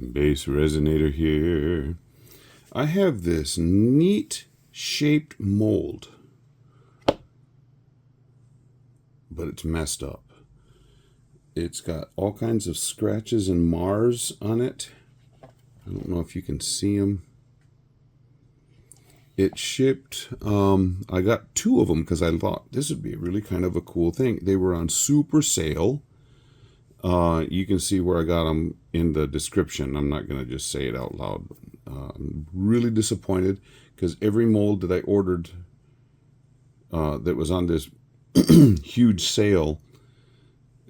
BassResinator here. I have this neat shaped mold, but it's messed up. It's got all kinds of scratches and mars on it. I don't know if you can see them. It shipped, I got 2 of them because I thought this would be really kind of a cool thing. They were on super sale. You can see where I got them in the description. I'm not going to just say it out loud. I'm really disappointed because every mold that I ordered that was on this huge sale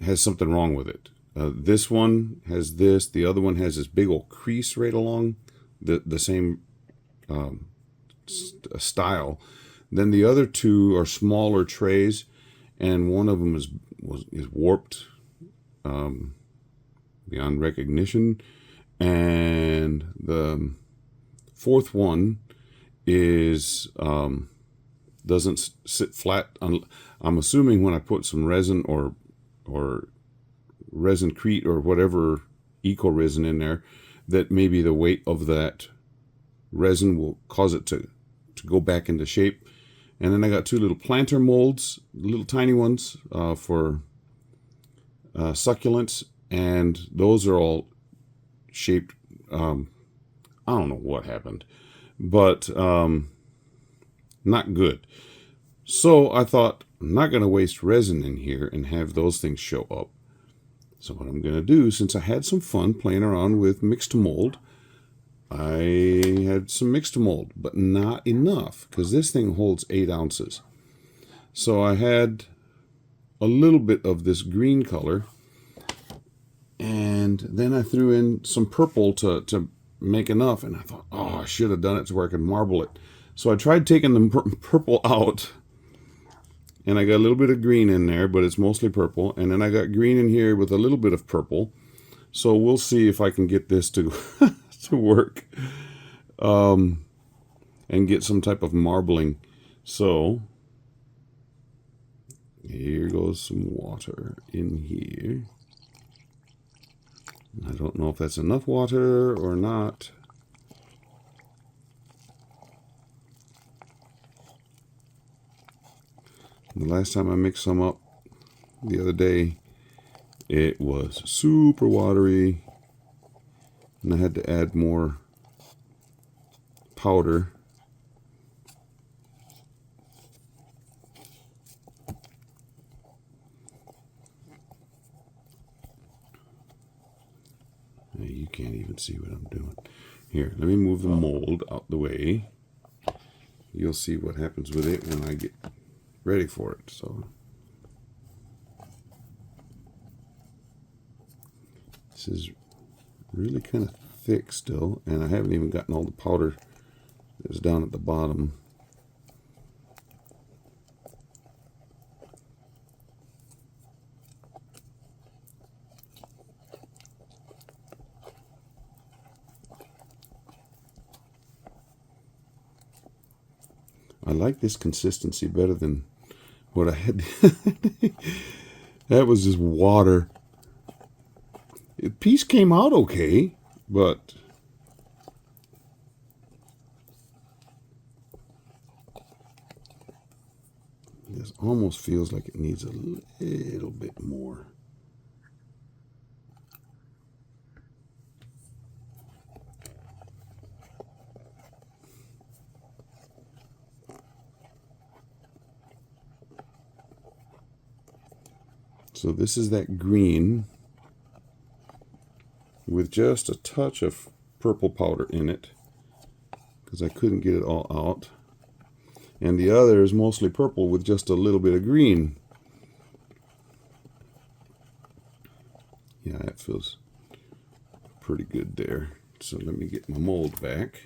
has something wrong with it. This one has this. The other one has this big old crease right along the same style. Then the other 2 are smaller trays, and one of them is warped beyond recognition, and the 4th one is doesn't sit flat. I'm assuming when I put some resin or resin-crete or whatever ecoresin in there, that maybe the weight of that resin will cause it to go back into shape. And then I got 2 little planter molds, little tiny ones for succulents, and those are all shaped. I don't know what happened, but not good. So I thought, I'm not going to waste resin in here and have those things show up. So what I'm going to do, since I had some fun playing around with Mix2Mold, I had some Mix2Mold, but not enough because this thing holds 8 ounces. So I had a little bit of this green color, and then I threw in some purple to make enough, and I thought, oh, I should have done it to where I could marble it. So I tried taking the purple out, and I got a little bit of green in there, but it's mostly purple. And then I got green in here with a little bit of purple. So we'll see if I can get this to to work and get some type of marbling. So here goes some water in here. I don't know if that's enough water or not. The last time I mixed some up the other day, it was super watery, and I had to add more powder. You can't even see what I'm doing. Here, let me move the mold out the way. You'll see what happens with it when I get ready for it. So this is really kind of thick still, and I haven't even gotten all the powder that was down at the bottom. I like this consistency better than what I had. That was just water. The piece came out okay, but this almost feels like it needs a little bit more. So this is that green with just a touch of purple powder in it because I couldn't get it all out. And the other is mostly purple with just a little bit of green. Yeah, that feels pretty good there. So let me get my mold back.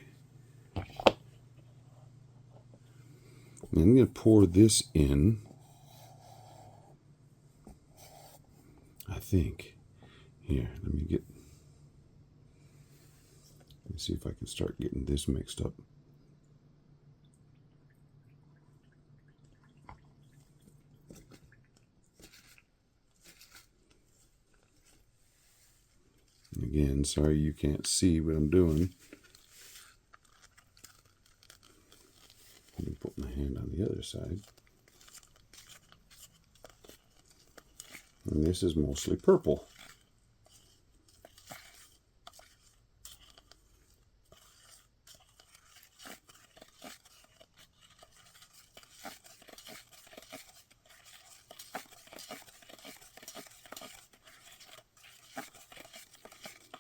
And I'm going to pour this in. I think. Here, let me see if I can start getting this mixed up. again. Sorry you can't see what I'm doing. Let me put my hand on the other side. And this is mostly purple.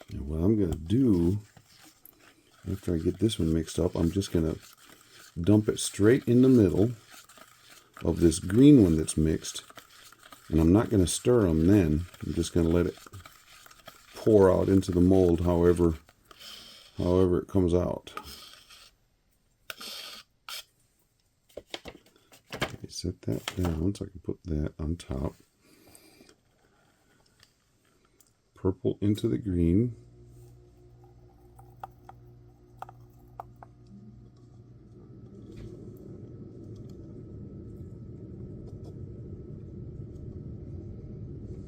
And what I'm going to do, after I get this one mixed up, I'm just going to dump it straight in the middle of this green one that's mixed. And I'm not going to stir them then. I'm just going to let it pour out into the mold however it comes out. Okay, set that down so I can put that on top. Purple into the green.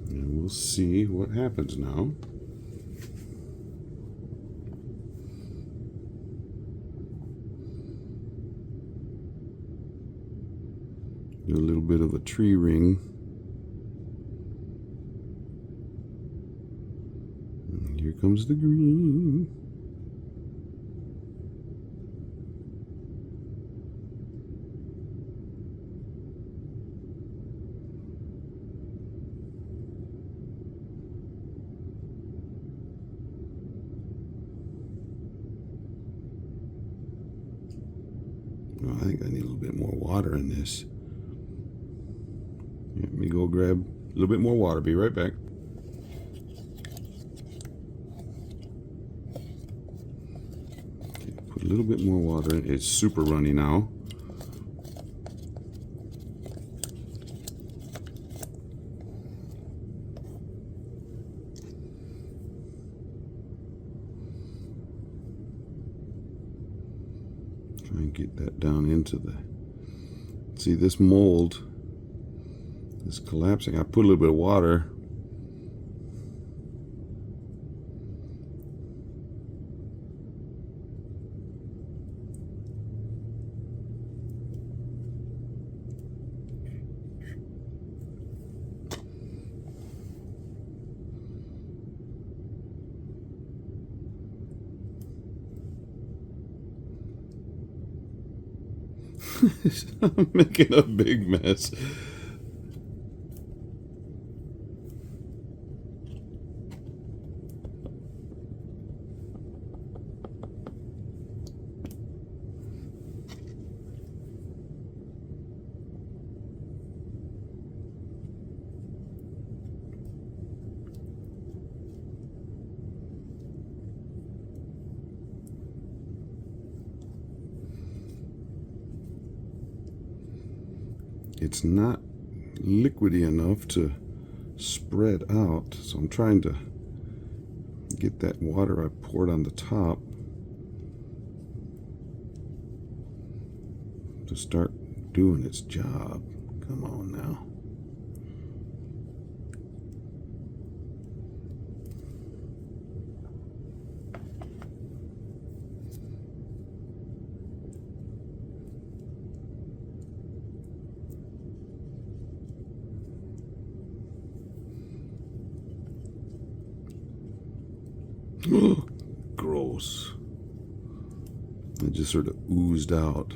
And we'll see what happens now. Do a little bit of a tree ring. And here comes the green. Well, I think I need a little bit more water in this. Let me go grab a little bit more water. Be right back. Okay, put a little bit more water in. It's super runny now. Try and get that down into the... See, this mold is collapsing. I put a little bit of water. I'm making a big mess. It's not liquidy enough to spread out, so I'm trying to get that water I poured on the top to start doing its job. Come on now. Gross. It just sort of oozed out.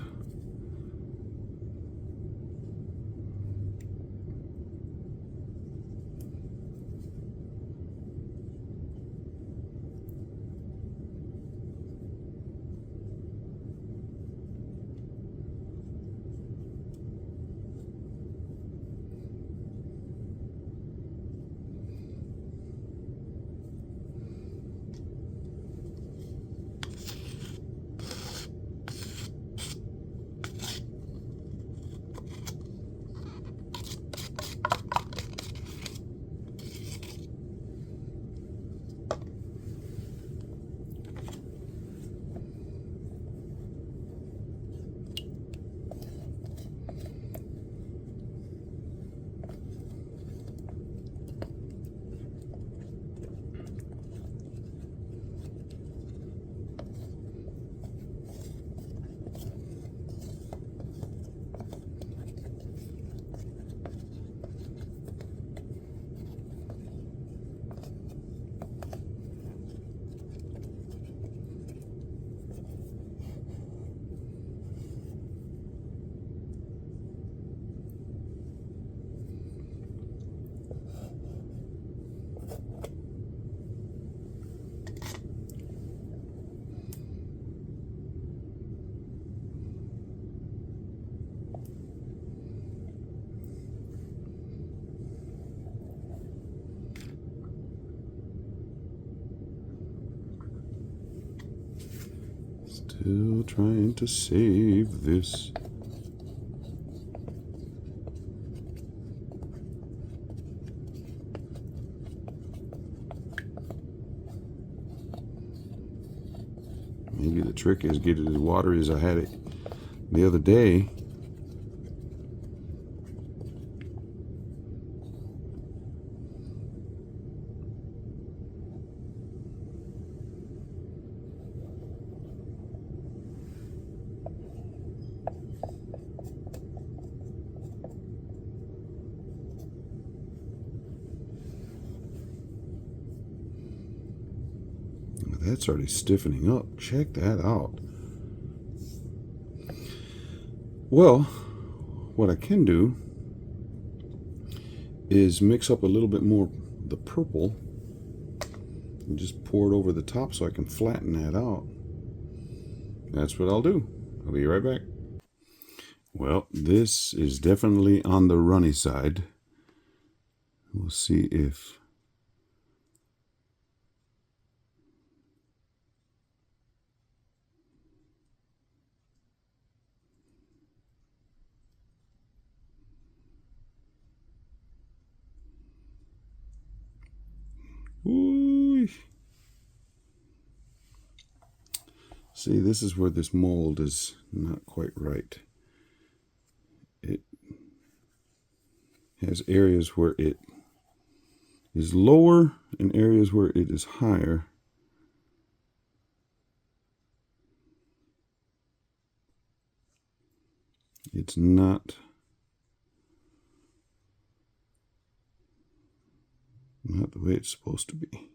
Still trying to save this. Maybe the trick is get it as watery as I had it the other day. That's already stiffening up. Check that out. Well, what I can do is mix up a little bit more of the purple and just pour it over the top so I can flatten that out. That's what I'll do. I'll be right back. Well, this is definitely on the runny side. We'll see if ooh. See, this is where this mold is not quite right. It has areas where it is lower and areas where it is higher. It's not the way it's supposed to be.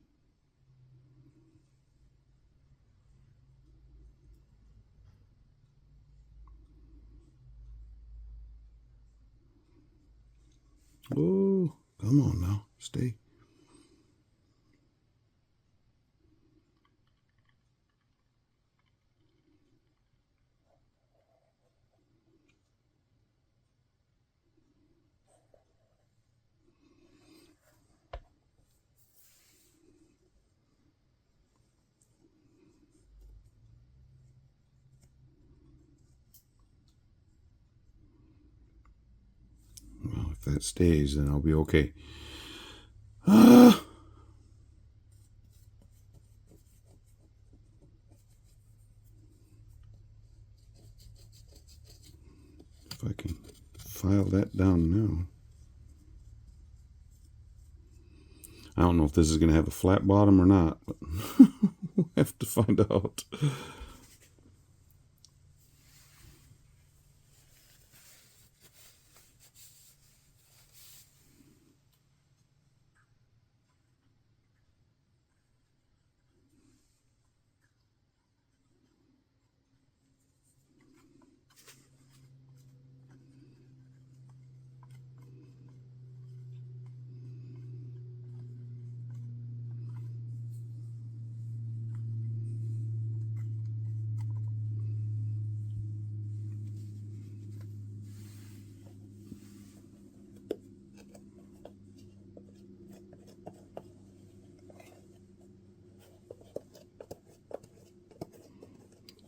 Oh, come on now, stay. Well, if that stays, then I'll be okay. If I can file that down now. I don't know if this is going to have a flat bottom or not, but we'll have to find out.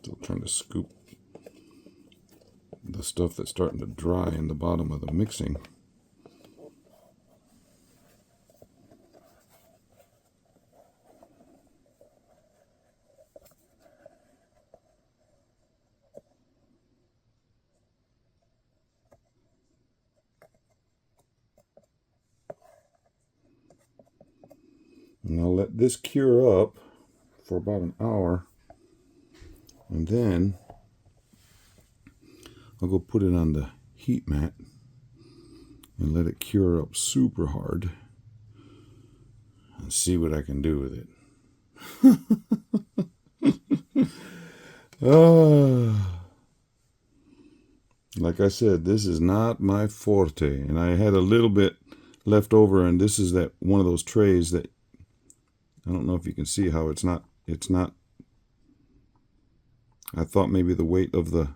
Still trying to scoop the stuff that's starting to dry in the bottom of the mixing. And I'll let this cure up for about an hour, and then I'll go put it on the heat mat and let it cure up super hard and see what I can do with it. Like I said, this is not my forte, and I had a little bit left over, and this is that one of those trays that I don't know if you can see how it's not, I thought maybe the weight of the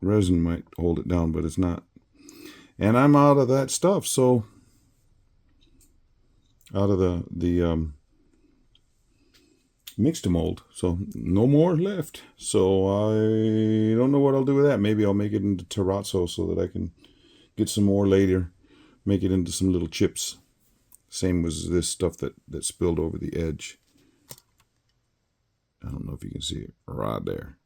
resin might hold it down, but it's not. And I'm out of that stuff, so out of the mixed mold. So no more left. So I don't know what I'll do with that. Maybe I'll make it into terrazzo so that I can get some more later. Make it into some little chips. Same was this stuff that spilled over the edge. I don't know if you can see it right there.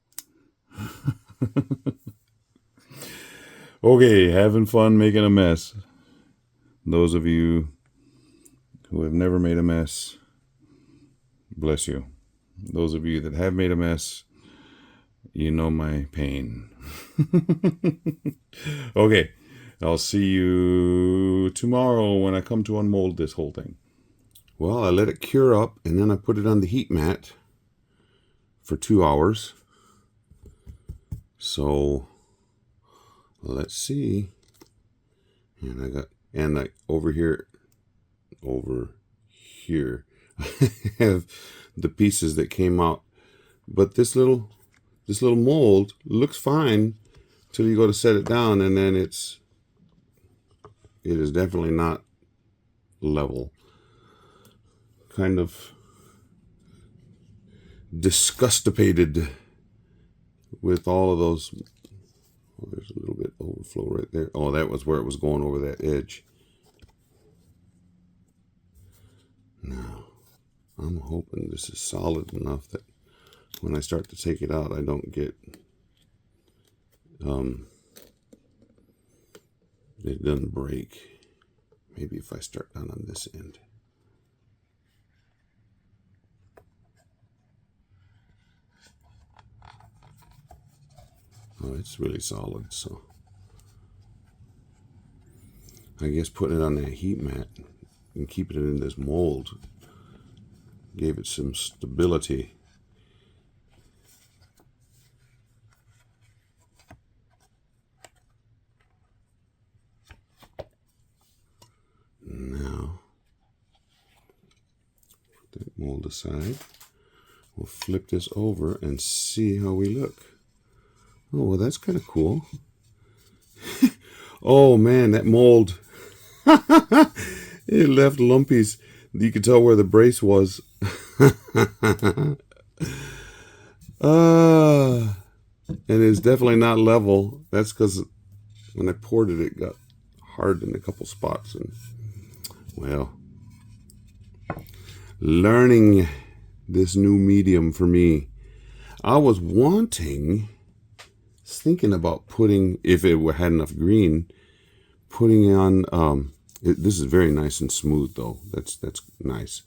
Okay, having fun making a mess. Those of you who have never made a mess, bless you. Those of you that have made a mess, you know my pain. Okay, I'll see you tomorrow when I come to unmold this whole thing. Well, I let it cure up, and then I put it on the heat mat for 2 hours. So let's see. And like over here, I have the pieces that came out. But this little mold looks fine till you go to set it down, and then it is definitely not level. Kind of disgustipated with all of those. Oh, there's a little bit overflow right there. Oh, that was where it was going over that edge. Now, I'm hoping this is solid enough that when I start to take it out, I don't get it doesn't break. Maybe if I start down on this end. Oh, it's really solid, so I guess putting it on that heat mat and keeping it in this mold gave it some stability. Now, put that mold aside. We'll flip this over and see how we look. Oh, well, that's kind of cool. Oh, man, that mold. It left lumpies. You could tell where the brace was. And it's definitely not level. That's because when I poured it, it got hard in a couple spots. And, well, learning this new medium for me. I was thinking about putting, if it had enough green, putting on, this is very nice and smooth though. That's nice.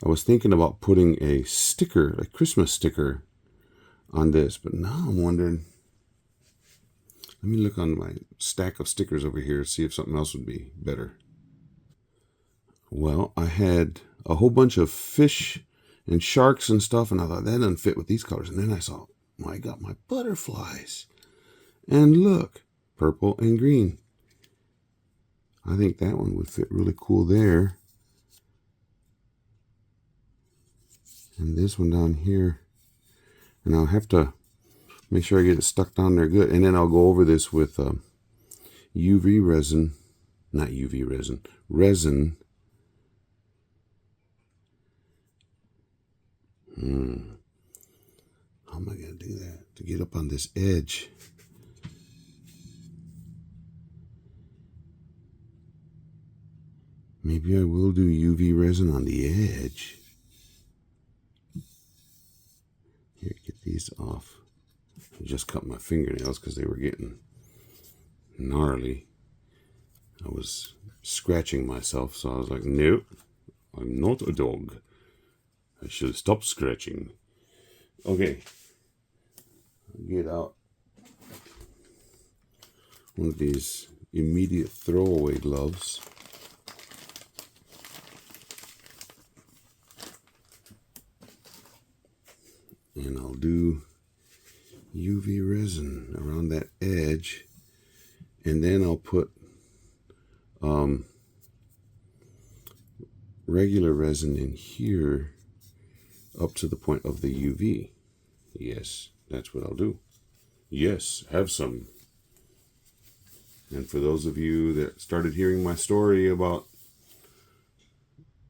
I was thinking about putting a sticker, a Christmas sticker on this, but now I'm wondering, let me look on my stack of stickers over here, see if something else would be better. Well, I had a whole bunch of fish and sharks and stuff, and I thought that doesn't fit with these colors. And then I saw, I got my butterflies. And look, purple and green. I think that one would fit really cool there. And this one down here. And I'll have to make sure I get it stuck down there good. And then I'll go over this with UV resin. Not UV resin. Resin. How am I going to do that? To get up on this edge. Maybe I will do UV resin on the edge. Here, get these off. I just cut my fingernails because they were getting gnarly. I was scratching myself, so I was like, nope, I'm not a dog. I should stop scratching. Okay. I'll get out one of these immediate throwaway gloves. And I'll do UV resin around that edge, and then I'll put regular resin in here up to the point of the UV. Yes, that's what I'll do. Yes, have some. And for those of you that started hearing my story about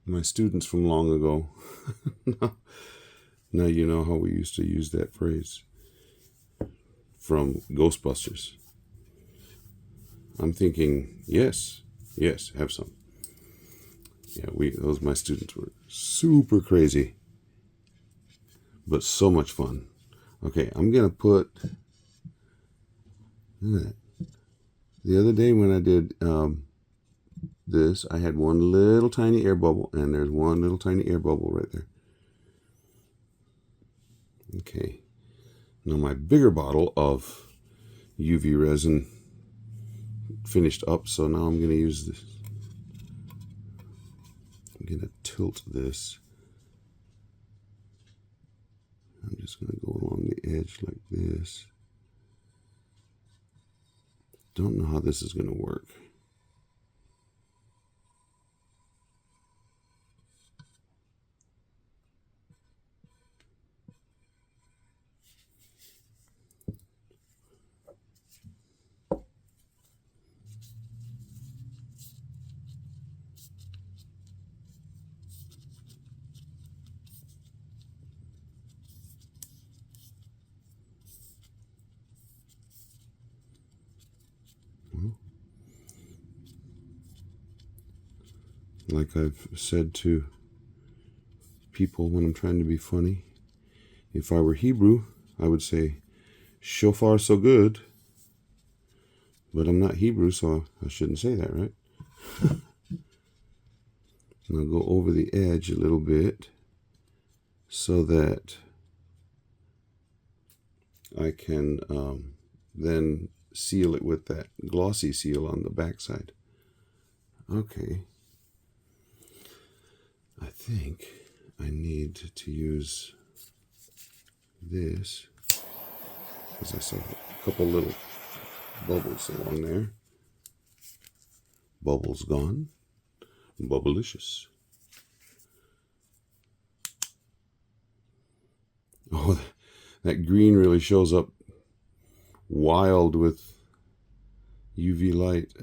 my students from long ago, Now you know how we used to use that phrase from Ghostbusters. I'm thinking, yes, have some. Yeah, those my students were super crazy, but so much fun. Okay, I'm gonna put. Look at that. The other day when I did this, I had one little tiny air bubble, and there's one little tiny air bubble right there. Okay, now my bigger bottle of UV resin finished up, so now I'm going to use this. I'm going to tilt this. I'm just going to go along the edge like this. Don't know how this is going to work. Like I've said to people when I'm trying to be funny, if I were Hebrew, I would say, "So far, so good." But I'm not Hebrew, so I shouldn't say that, right? And I'll go over the edge a little bit so that I can then seal it with that glossy seal on the back side. Okay. I think I need to use this because I saw a couple little bubbles along there. Bubbles gone. Bubblicious. Oh, that green really shows up wild with UV light.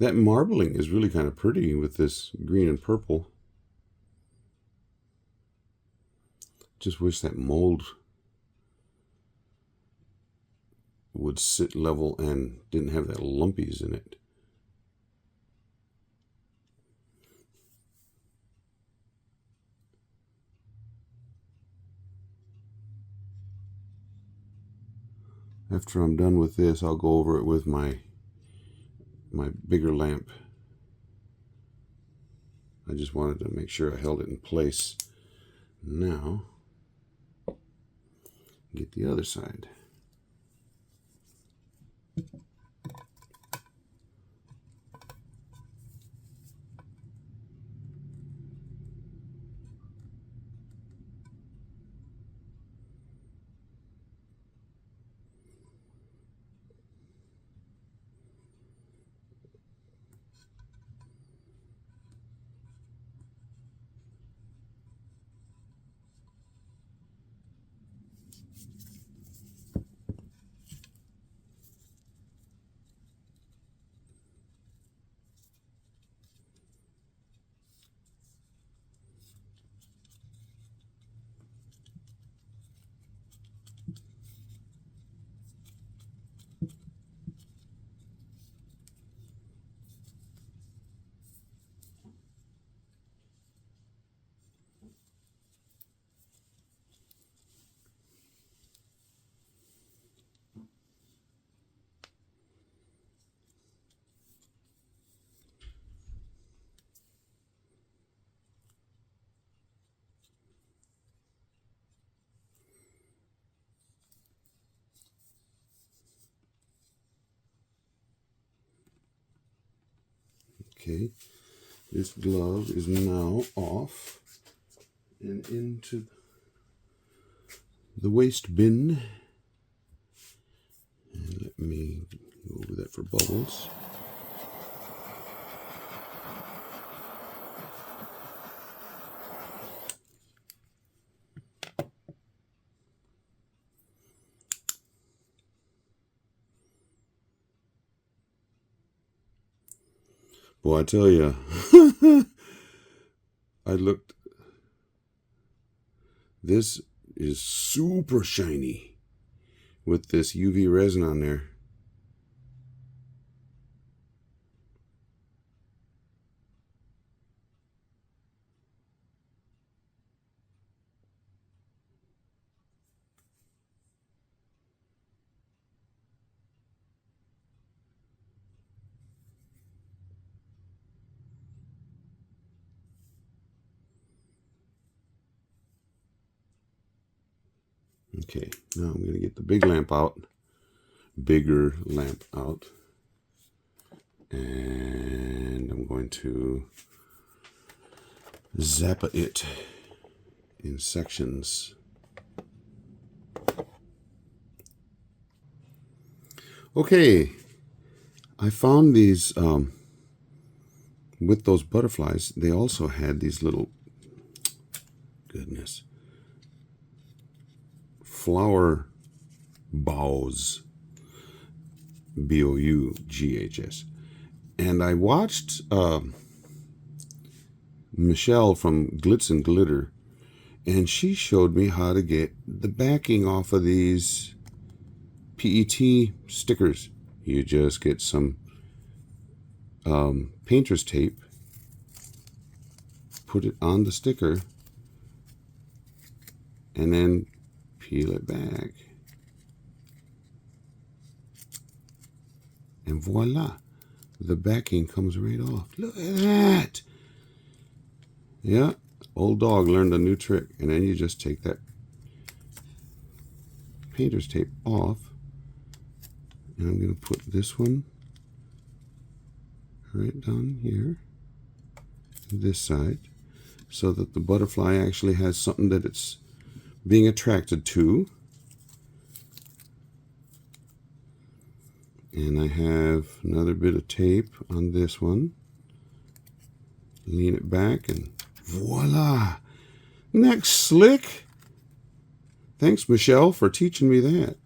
That marbling is really kind of pretty with this green and purple. Just wish that mold would sit level and didn't have that lumpies in it. After I'm done with this, I'll go over it with my bigger lamp. I just wanted to make sure I held it in place. Now, get the other side. Okay, this glove is now off and into the waste bin. me go over that for bubbles. Boy, I tell you, I looked, this is super shiny with this UV resin on there. Okay, now I'm going to get the bigger lamp out, and I'm going to zappa it in sections. Okay, I found these, with those butterflies, they also had these little, goodness, flower boughs, Boughs. And I watched Michelle from Glitz and Glitter, and she showed me how to get the backing off of these PET stickers. You just get some painter's tape, put it on the sticker, and then peel it back. And voila, the backing comes right off. Look at that. Yeah, old dog learned a new trick. And then you just take that painter's tape off. And I'm going to put this one right down here, this side, so that the butterfly actually has something that it's being attracted to. And I have another bit of tape on this one. Lean it back and voila! Next slick! Thanks, Michelle, for teaching me that.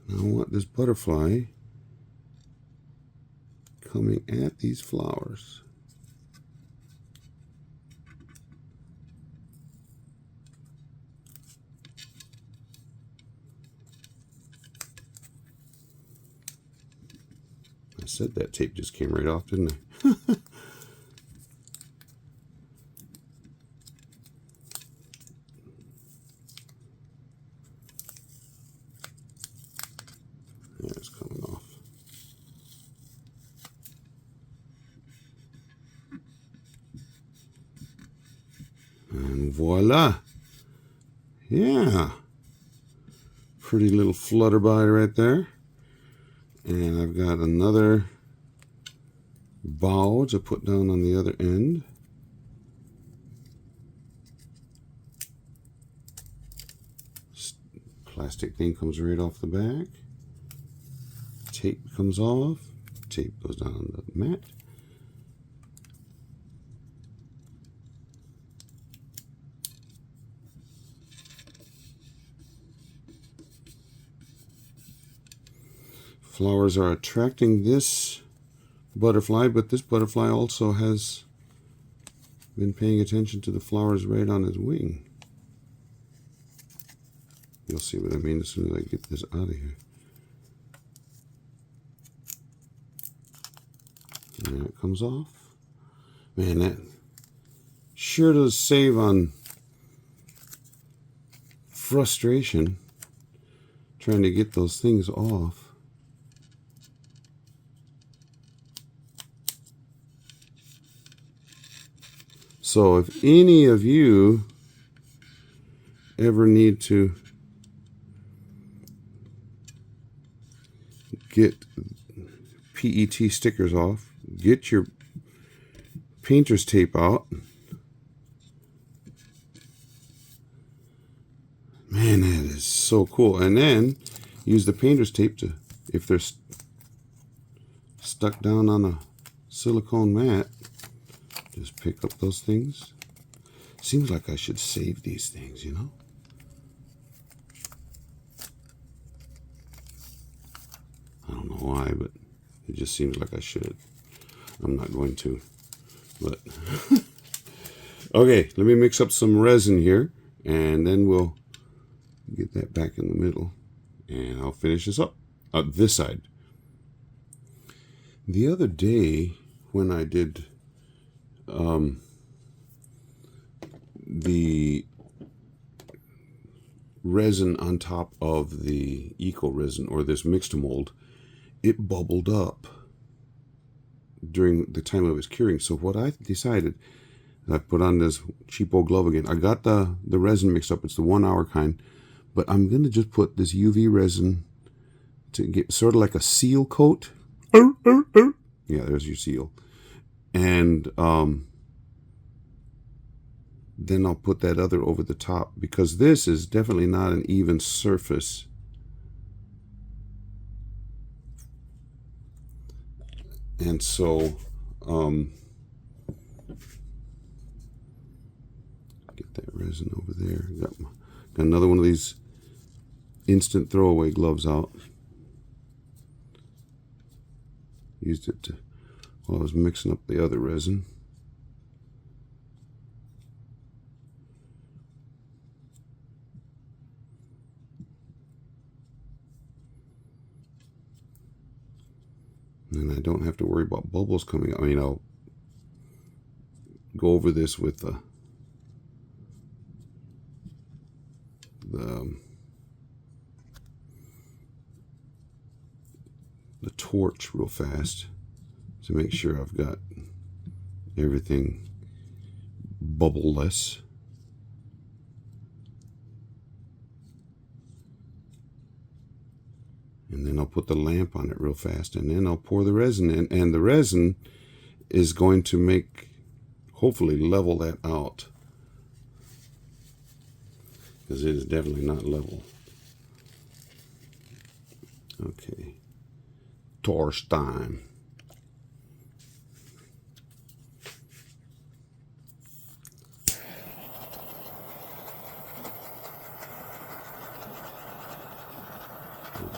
Now I want this butterfly coming at these flowers. I said that tape just came right off, didn't I? Yeah, it's coming off. And voila! Yeah! Pretty little flutterby right there. And I've got another bow to put down on the other end. Plastic thing comes right off the back. Tape comes off. Tape goes down on the mat. Flowers are attracting this butterfly, but this butterfly also has been paying attention to the flowers right on his wing. You'll see what I mean as soon as I get this out of here. And it comes off. Man, that sure does save on frustration trying to get those things off. So if any of you ever need to get PET stickers off, get your painter's tape out. Man, that is so cool. And then use the painter's tape to if they're stuck down on a silicone mat, just pick up those things. Seems like I should save these things, you know? I don't know why, but it just seems like I should. I'm not going to, but okay, let me mix up some resin here, and then we'll get that back in the middle, and I'll finish this up. This side. The other day when I did the resin on top of the ecoresin, or this mixed mold, it bubbled up during the time I was curing. So what I decided, I put on this cheapo glove again. I got the resin mixed up. It's the 1 hour kind, but I'm going to just put this UV resin to get sort of like a seal coat. Yeah, there's your seal. And then I'll put that other over the top, because this is definitely not an even surface. And so get that resin over there. Got another one of these instant throwaway gloves out. Used it while I was mixing up the other resin. And I don't have to worry about bubbles coming out. I mean, I'll go over this with the torch real fast to make sure I've got everything bubbleless. And then I'll put the lamp on it real fast, and then I'll pour the resin in, and the resin is going to make, hopefully level that out, because it is definitely not level. Okay, torch time.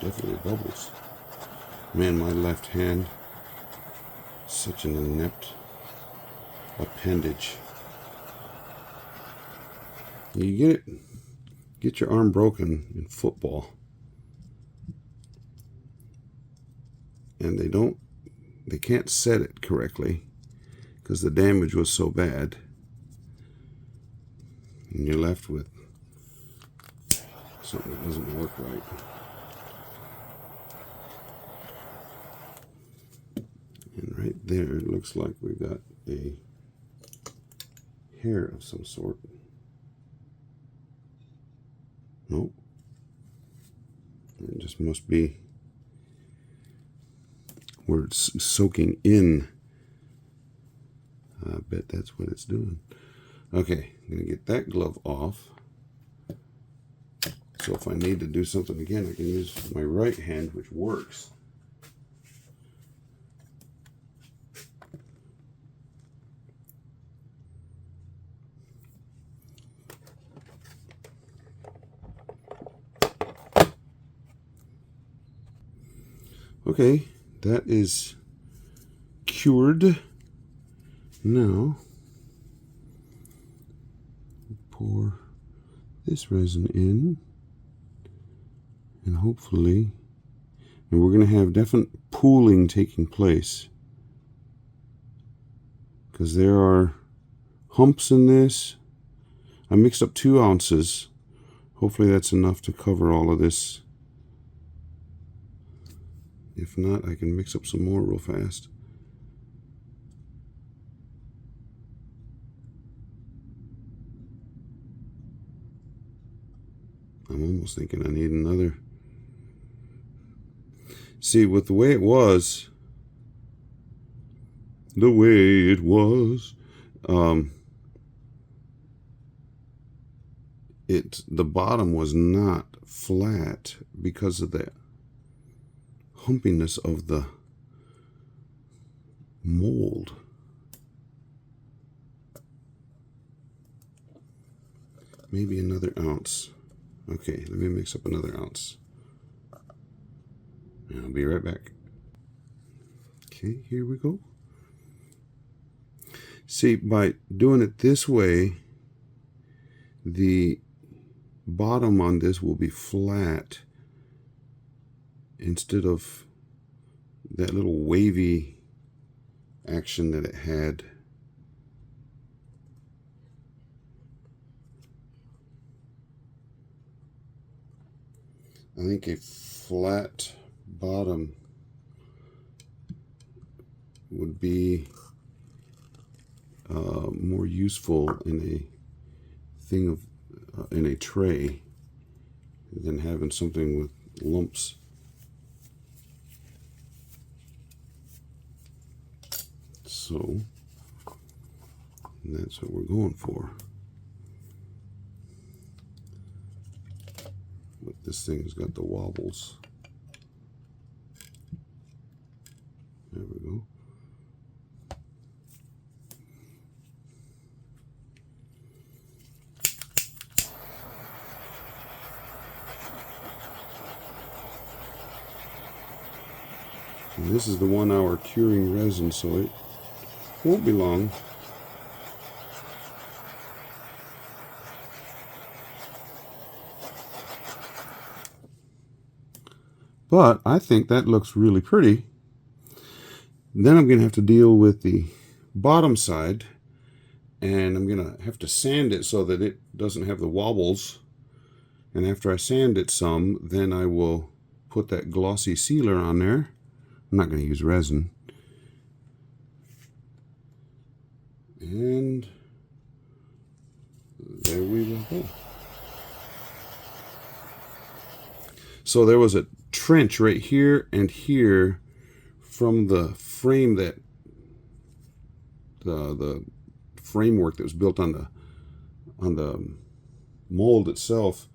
Definitely bubbles. Man, my left hand, such an inept appendage. You get your arm broken in football, and they can't set it correctly because the damage was so bad, and you're left with something that doesn't work right. And right there, it looks like we got a hair of some sort. Nope. It just must be where it's soaking in. I bet that's what it's doing. Okay, I'm going to get that glove off. So if I need to do something again, I can use my right hand, which works. Okay, that is cured. Now, pour this resin in, and hopefully, and we're going to have definite pooling taking place, because there are humps in this. I mixed up 2 ounces. Hopefully that's enough to cover all of this. If not, I can mix up some more real fast. I'm almost thinking I need another. See, with the way it was, the bottom was not flat because of that humpiness of the mold. Maybe another ounce. Okay, let me mix up another ounce. And I'll be right back. Okay, here we go. See, by doing it this way, the bottom on this will be flat instead of that little wavy action that it had. I think a flat bottom would be more useful in a thing of in a tray than having something with lumps. So that's what we're going for. But this thing's got the wobbles. There we go. And this is the 1 hour curing resin, so it won't be long. But I think that looks really pretty. Then I'm going to have to deal with the bottom side, and I'm going to have to sand it so that it doesn't have the wobbles. And after I sand it some, then I will put that glossy sealer on there. I'm not going to use resin. And there we will go. So there was a trench right here and here from the frame that the framework that was built on the mold itself.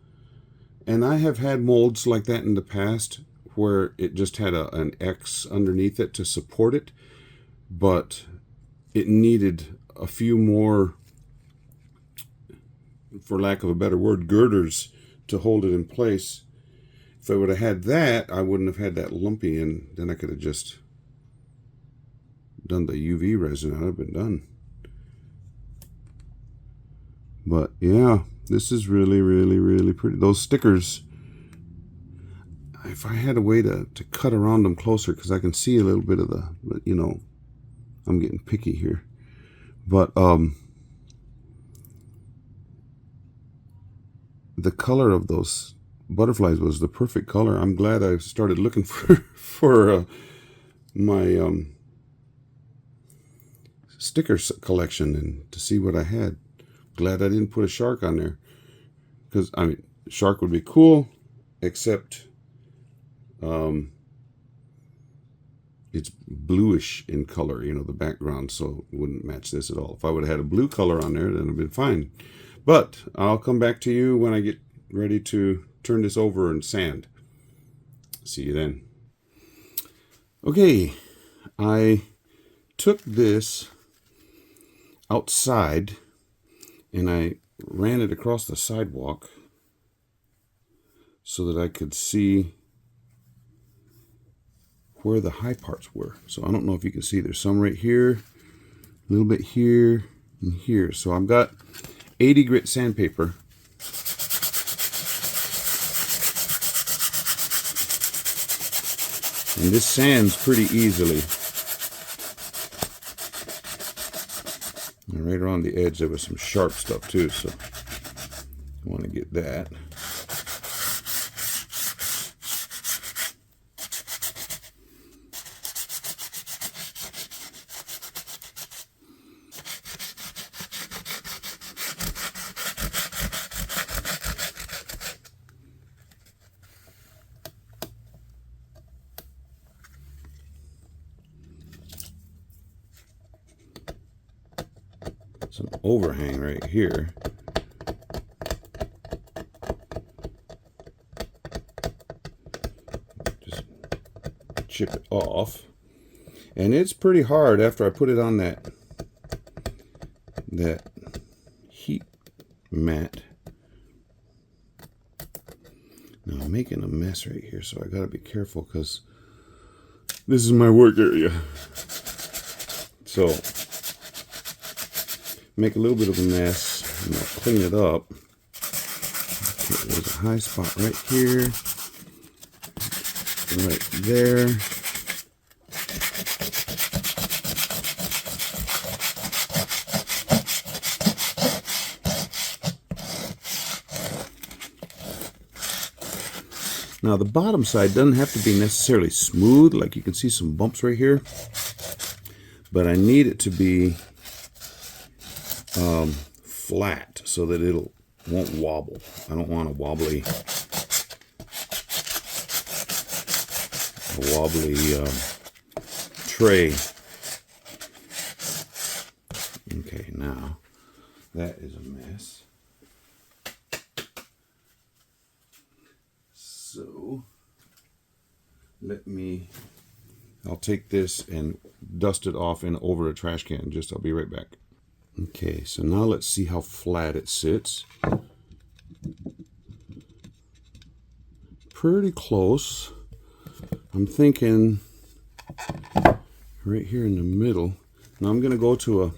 And I have had molds like that in the past where it just had an X underneath it to support it, but it needed a few more, for lack of a better word, girders to hold it in place. If I would have had that, I wouldn't have had that lumpy, and then I could have just done the UV resin. I'd have been done. But yeah, this is really, really, really pretty. Those stickers, if I had a way to cut around them closer, because I can see a little bit of the, you know, I'm getting picky here. But the color of those butterflies was the perfect color. I'm glad I started looking for my sticker collection and to see what I had. Glad I didn't put a shark on there, because I mean, shark would be cool, except it's bluish in color, you know, the background, so it wouldn't match this at all. If I would have had a blue color on there, then it'd have been fine. But I'll come back to you when I get ready to turn this over and sand. See you then. Okay, I took this outside and I ran it across the sidewalk so that I could see where the high parts were. So I don't know if you can see, there's some right here, a little bit here and here. So I've got 80 grit sandpaper. And this sands pretty easily. And right around the edge there was some sharp stuff too, so I want to get that. Some overhang right here. Just chip it off. And it's pretty hard after I put it on that heat mat. Now I'm making a mess right here, so I gotta be careful because this is my work area. So make a little bit of a mess and I'll clean it up. Okay, there's a high spot right here, right there. Now the bottom side doesn't have to be necessarily smooth, like you can see some bumps right here, but I need it to be flat so that it won't wobble. I don't want a wobbly tray. Okay, now that is a mess. So I'll take this and dust it off over a trash can. I'll be right back. Okay, so now let's see how flat it sits. Pretty close. I'm thinking right here in the middle. Now I'm going to go to a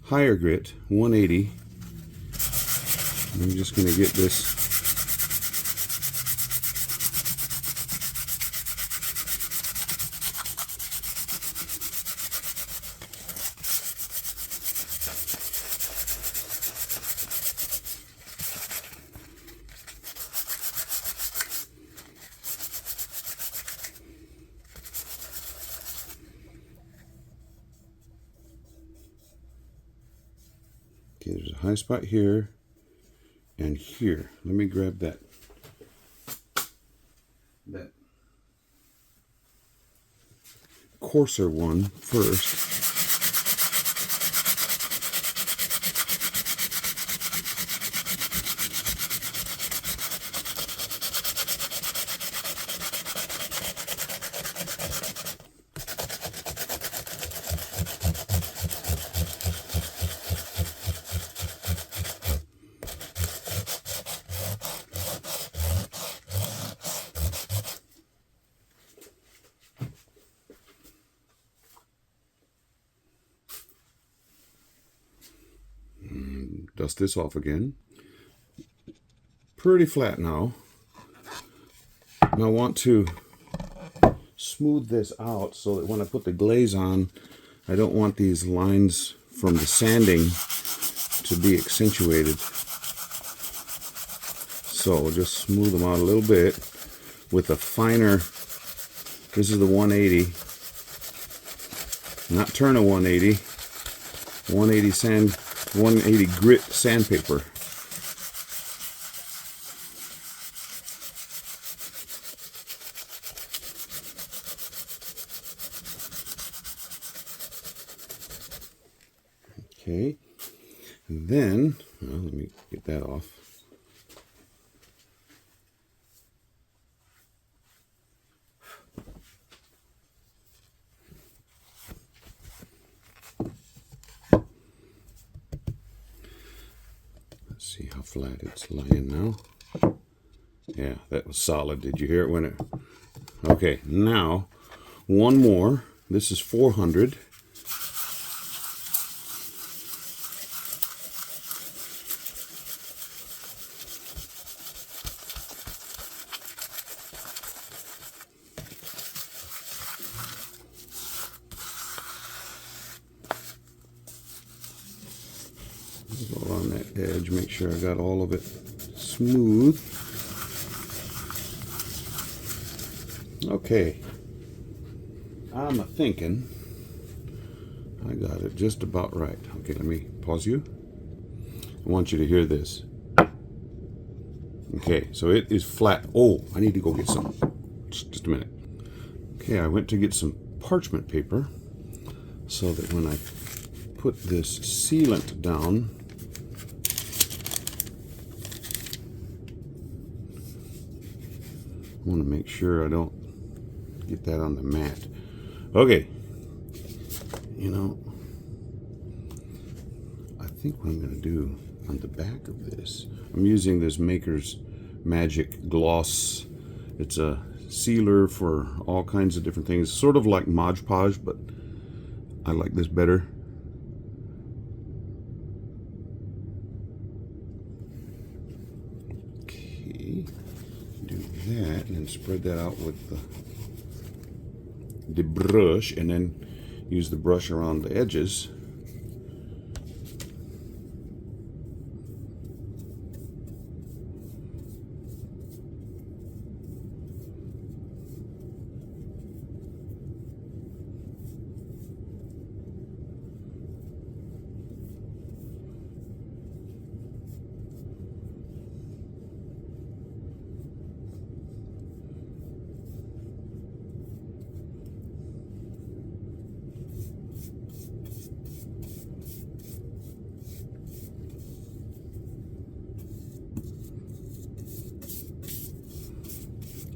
higher grit, 180. I'm just going to get this Okay, there's a high spot here and here. Let me grab that coarser one first. Dust this off again. Pretty flat now. Now I want to smooth this out so that when I put the glaze on, I don't want these lines from the sanding to be accentuated. So we'll just smooth them out a little bit with a finer, this is the 180, not turn a 180, 180 grit sandpaper. Okay, and then, well, let me get that off. See how flat it's laying now. Yeah, that was solid. Did you hear it when it... Okay, now one more. This is 400. Go on that edge, make sure I got all of it smooth. Okay, I'm thinking I got it just about right. Okay, let me pause you. I want you to hear this. Okay, so it is flat. Oh, I need to go get some. Just a minute. Okay, I went to get some parchment paper so that when I put this sealant down, I want to make sure I don't get that on the mat. Okay. You know, I think what I'm going to do on the back of this, I'm using this Maker's Magic Gloss. It's a sealer for all kinds of different things, sort of like Mod Podge, but I like this better. Okay, do that and then spread that out with the brush, and then use the brush around the edges.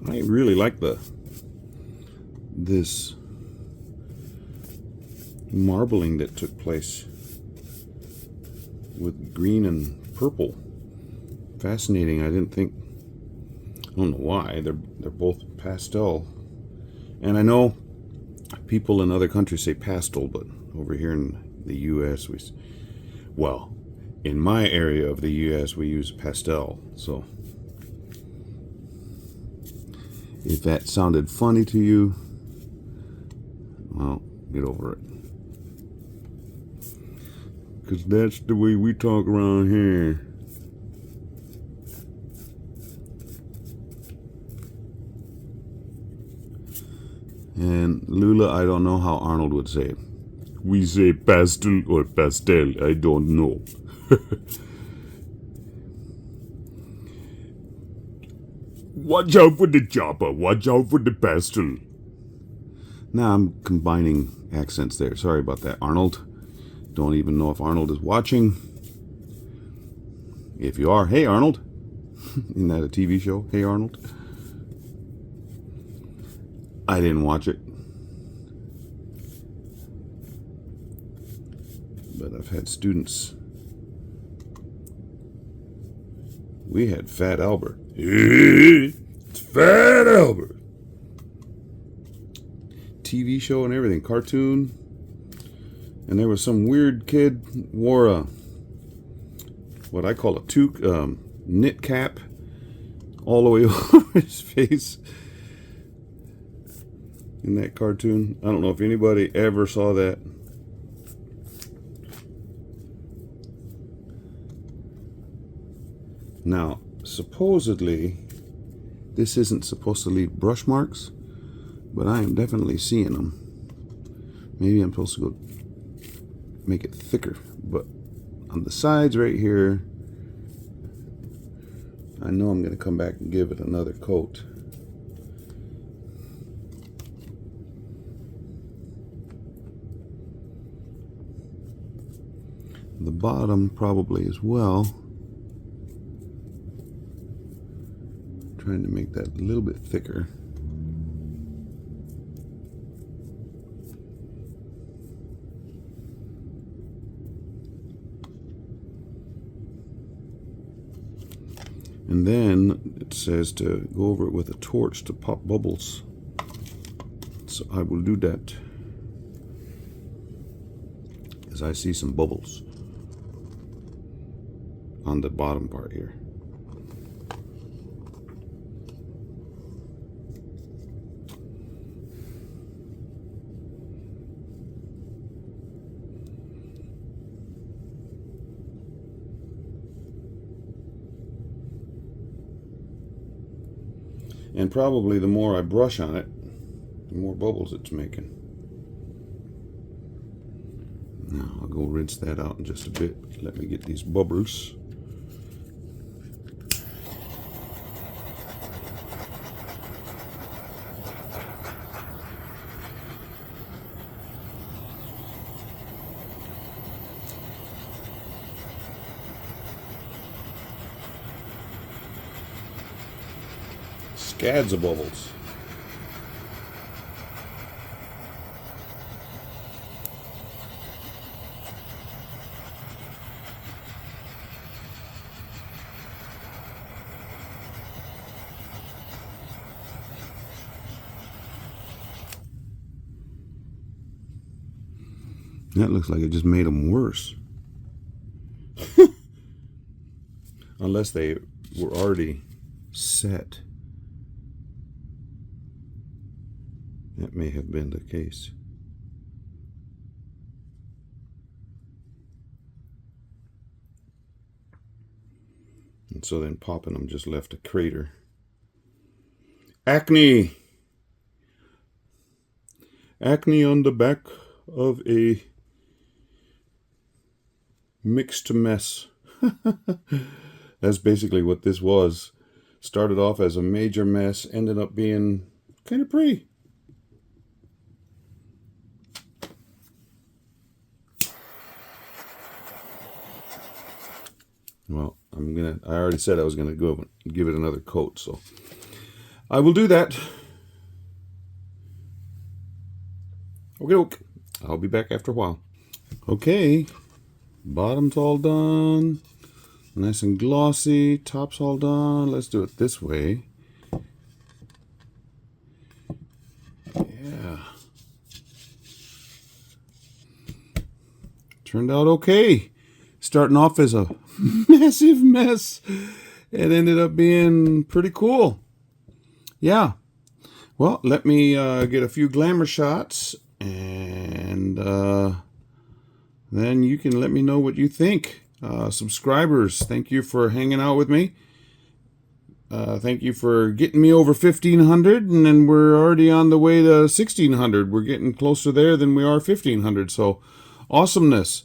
I really like this marbling that took place with green and purple. Fascinating. I don't know why. They're both pastel. And I know people in other countries say pastel, but over here in the US well, in my area of the US we use pastel. So if that sounded funny to you, well, get over it. Because that's the way we talk around here. And Lula, I don't know how Arnold would say it. We say pastel or pastel, I don't know. Watch out for the chopper, watch out for the pastel. Now I'm combining accents there. Sorry about that, Arnold. Don't even know if Arnold is watching. If you are, hey Arnold. Isn't that a TV show? Hey Arnold. I didn't watch it. But I've had students. We had Fat Albert. It's Fat Albert. TV show and everything, cartoon. And there was some weird kid wore a, what I call a toque, knit cap all the way over his face in that cartoon. I don't know if anybody ever saw that. Now, supposedly, this isn't supposed to leave brush marks, but I am definitely seeing them. Maybe I'm supposed to go make it thicker, but on the sides right here, I know I'm going to come back and give it another coat. The bottom probably as well. Trying to make that a little bit thicker. And then it says to go over it with a torch to pop bubbles. So I will do that, as I see some bubbles on the bottom part here. And probably the more I brush on it, the more bubbles it's making. Now I'll go rinse that out in just a bit. Let me get these bubbles. Scads of bubbles. That looks like it just made them worse. Unless they were already set. That may have been the case. And so then popping them just left a crater. Acne! Acne on the back of a Mix2Mess. That's basically what this was. Started off as a major mess, ended up being kind of pretty. Well, I already said I was gonna go give it another coat, so I will do that. Okay, I'll be back after a while. Okay, bottom's all done. Nice and glossy. Top's all done. Let's do it this way. Yeah. Turned out okay. Starting off as a massive mess. It ended up being pretty cool. Yeah. Well, let me get a few glamour shots, and then you can let me know what you think. Subscribers, thank you for hanging out with me. Thank you for getting me over 1,500, and then we're already on the way to 1,600. We're getting closer there than we are 1,500, so awesomeness.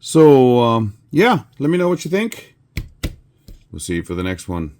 So, yeah, let me know what you think. We'll see you for the next one.